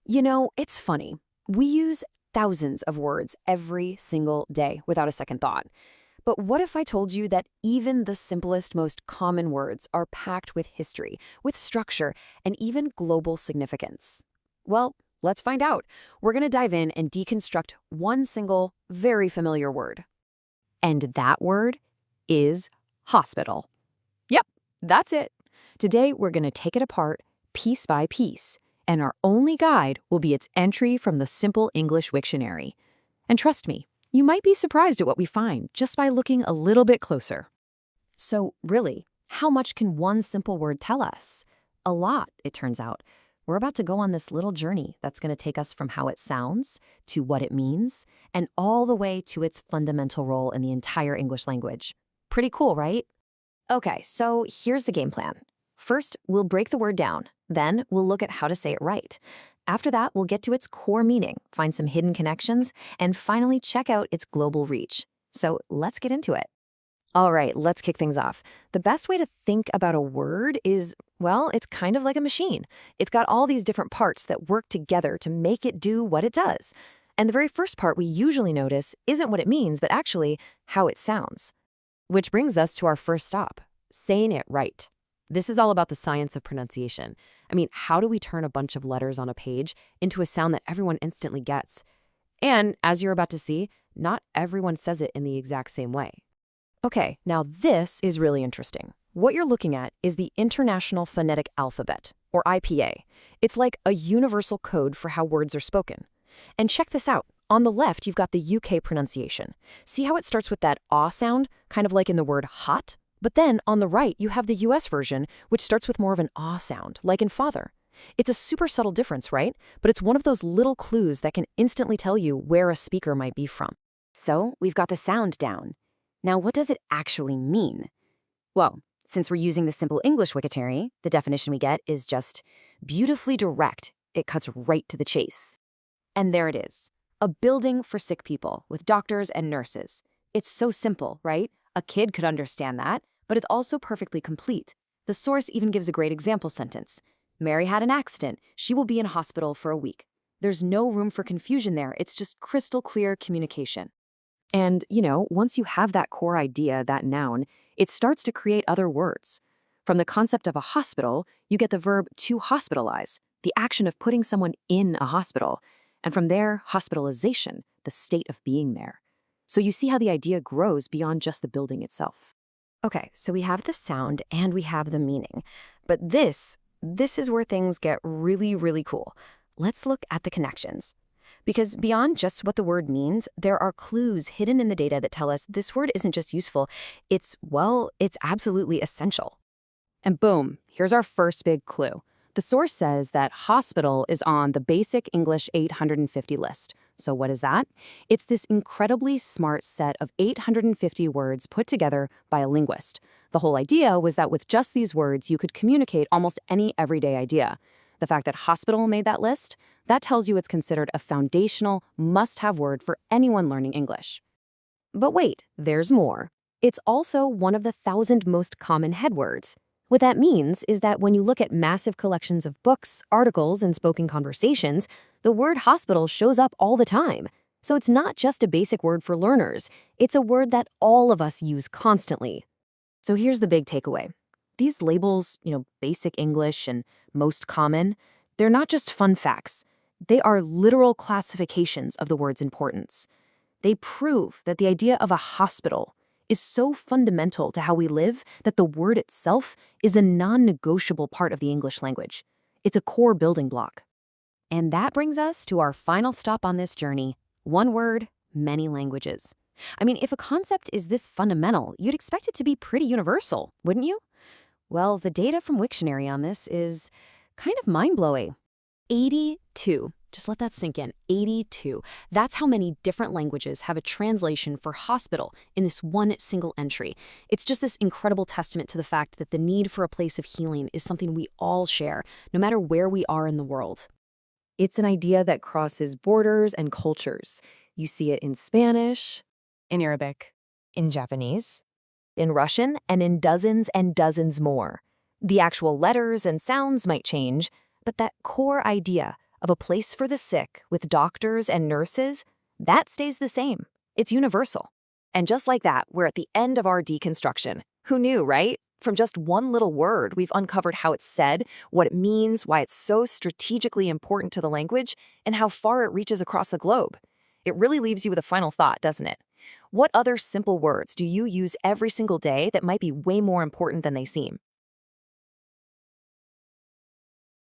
You know, it's funny. We use thousands of words every single day without a second thought. But what if I told you that even the simplest, most common words are packed with history, with structure, and even global significance? Well, let's find out. We're going to dive in and deconstruct one single, very familiar word. And that word is hospital. Yep, that's it. Today, we're going to take it apart piece by piece, and our only guide will be its entry from the Simple English Wiktionary. And trust me, you might be surprised at what we find just by looking a little bit closer. So really, how much can one simple word tell us? A lot, it turns out. We're about to go on this little journey that's going to take us from how it sounds to what it means, and all the way to its fundamental role in the entire English language. Pretty cool, right? Okay, so here's the game plan. First, we'll break the word down. Then, we'll look at how to say it right. After that, we'll get to its core meaning, find some hidden connections, and finally check out its global reach. So let's get into it. All right, let's kick things off. The best way to think about a word is, well, it's kind of like a machine. It's got all these different parts that work together to make it do what it does. And the very first part we usually notice isn't what it means, but actually how it sounds. Which brings us to our first stop, saying it right. This is all about the science of pronunciation. I mean, how do we turn a bunch of letters on a page into a sound that everyone instantly gets? And as you're about to see, not everyone says it in the exact same way. Okay, now this is really interesting. What you're looking at is the International Phonetic Alphabet, or IPA. It's like a universal code for how words are spoken. And check this out. On the left, you've got the UK pronunciation. See how it starts with that ah sound, kind of like in the word hot? But then, on the right, you have the US version, which starts with more of an ah sound, like in father. It's a super subtle difference, right? But it's one of those little clues that can instantly tell you where a speaker might be from. So, we've got the sound down. Now, what does it actually mean? Well, since we're using the Simple English Wiktionary, the definition we get is just beautifully direct. It cuts right to the chase. And there it is. A building for sick people with doctors and nurses. It's so simple, right? A kid could understand that, but it's also perfectly complete. The source even gives a great example sentence. Mary had an accident. She will be in hospital for a week. There's no room for confusion there. It's just crystal clear communication. And, once you have that core idea, that noun, it starts to create other words. From the concept of a hospital, you get the verb to hospitalize, the action of putting someone in a hospital. And from there, hospitalization, the state of being there. So you see how the idea grows beyond just the building itself. Okay, so we have the sound and we have the meaning. But this is where things get really, really cool. Let's look at the connections. Because beyond just what the word means, there are clues hidden in the data that tell us this word isn't just useful, it's absolutely essential. And boom, here's our first big clue. The source says that hospital is on the Basic English 850 list. So what is that? It's this incredibly smart set of 850 words put together by a linguist. The whole idea was that with just these words, you could communicate almost any everyday idea. The fact that hospital made that list, that tells you it's considered a foundational, must-have word for anyone learning English. But wait, there's more. It's also one of the 1,000 most common headwords. What that means is that when you look at massive collections of books, articles, and spoken conversations, the word hospital shows up all the time. So it's not just a basic word for learners. It's a word that all of us use constantly. So here's the big takeaway. These labels, basic English and most common, they're not just fun facts. They are literal classifications of the word's importance. They prove that the idea of a hospital is so fundamental to how we live that the word itself is a non-negotiable part of the English language. It's a core building block. And that brings us to our final stop on this journey. One word, many languages. I mean, if a concept is this fundamental, you'd expect it to be pretty universal, wouldn't you? Well, the data from Wiktionary on this is kind of mind-blowing. 82. Just let that sink in. 82. That's how many different languages have a translation for hospital in this one single entry. It's just this incredible testament to the fact that the need for a place of healing is something we all share, no matter where we are in the world. It's an idea that crosses borders and cultures. You see it in Spanish, in Arabic, in Japanese, in Russian, and in dozens and dozens more. The actual letters and sounds might change, but that core idea of a place for the sick with doctors and nurses, that stays the same. It's universal. And just like that, we're at the end of our deconstruction. Who knew, right? From just one little word, we've uncovered how it's said, what it means, why it's so strategically important to the language, and how far it reaches across the globe. It really leaves you with a final thought, doesn't it? What other simple words do you use every single day that might be way more important than they seem?